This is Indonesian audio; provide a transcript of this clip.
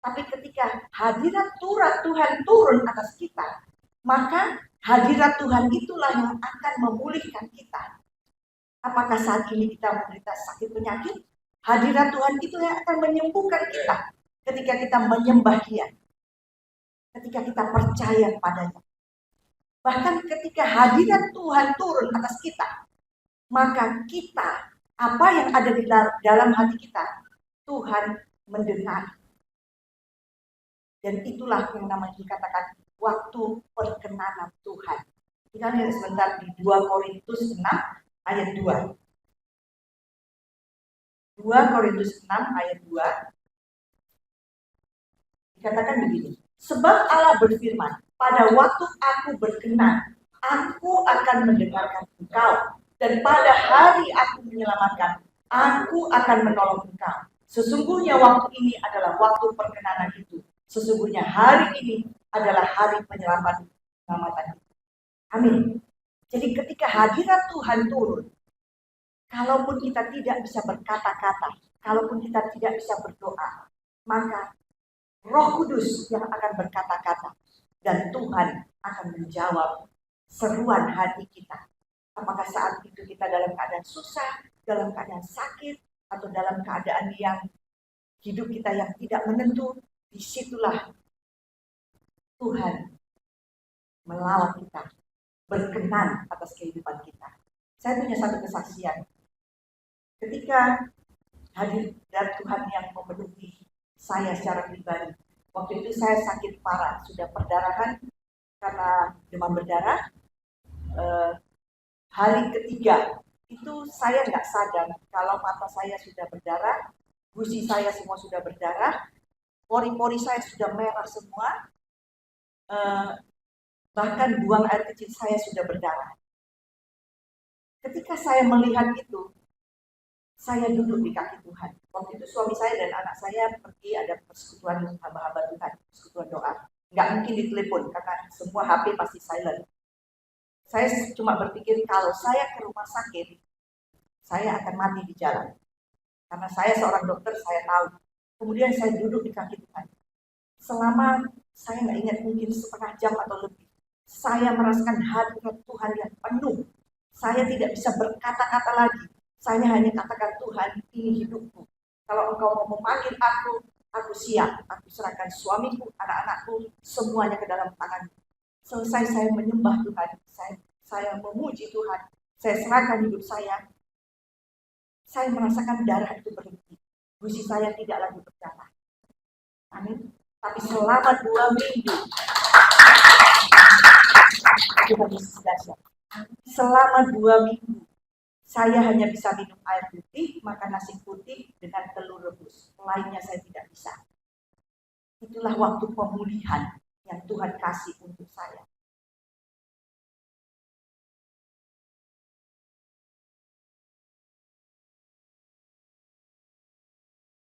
Tapi ketika hadirat Tuhan turun atas kita, maka hadirat Tuhan itulah yang akan memulihkan kita. Apakah saat ini kita menderita sakit penyakit? Hadirat Tuhan itu yang akan menyembuhkan kita ketika kita menyembah Dia, ketika kita percaya padanya. Bahkan ketika hadirat Tuhan turun atas kita, maka kita, apa yang ada di dalam hati kita, Tuhan mendengar. Dan itulah yang namanya dikatakan waktu perkenanan Tuhan. Kita lihat sebentar di 2 Korintus 6 ayat 2. 2 Korintus 6 ayat 2. Dikatakan begini. Sebab Allah berfirman, pada waktu aku berkenan, aku akan mendengarkan engkau. Dan pada hari aku menyelamatkan, aku akan menolong engkau. Sesungguhnya waktu ini adalah waktu perkenanan itu. Sesungguhnya hari ini adalah hari penyelamatan. Amin. Jadi ketika hadirat Tuhan turun, kalaupun kita tidak bisa berkata-kata, kalaupun kita tidak bisa berdoa, maka Roh Kudus yang akan berkata-kata dan Tuhan akan menjawab seruan hati kita. Apakah saat itu kita dalam keadaan susah, dalam keadaan sakit, atau dalam keadaan yang hidup kita yang tidak menentu, disitulah Tuhan melawat kita, berkenan atas kehidupan kita. Saya punya satu kesaksian. Ketika hadirat Tuhan yang memenuhi saya secara pribadi, waktu itu saya sakit parah, sudah perdarahan karena demam berdarah. Hari ketiga itu saya nggak sadar kalau mata saya sudah berdarah, gusi saya semua sudah berdarah, pori-pori saya sudah merah semua, bahkan buang air kecil saya sudah berdarah. Ketika saya melihat itu, saya duduk di kaki Tuhan. Waktu itu suami saya dan anak saya pergi ada persekutuan hamba-hamba Tuhan, persekutuan doa. Nggak mungkin ditelepon karena semua HP pasti silent. Saya cuma berpikir kalau saya ke rumah sakit, saya akan mati di jalan. Karena saya seorang dokter, saya tahu. Kemudian saya duduk di kaki Tuhan. Selama saya nggak ingat mungkin setengah jam atau lebih, saya merasakan hadirat Tuhan yang penuh. Saya tidak bisa berkata-kata lagi. Saya hanya katakan, Tuhan, ini hidupku. Kalau engkau mau memanggil aku siap. Aku serahkan suamiku, anak-anakku, semuanya ke dalam tangan. Selesai saya menyembah Tuhan, saya memuji Tuhan, saya serahkan hidup saya merasakan darah itu berhenti. Gusi saya tidak lagi berdarah. Amin. Tapi selama 2 minggu, Tuhan Yesus dahsyat. Selama 2 minggu, saya hanya bisa minum air putih, makan nasi putih dengan telur rebus. Lainnya saya tidak bisa. Itulah waktu pemulihan yang Tuhan kasih untuk saya.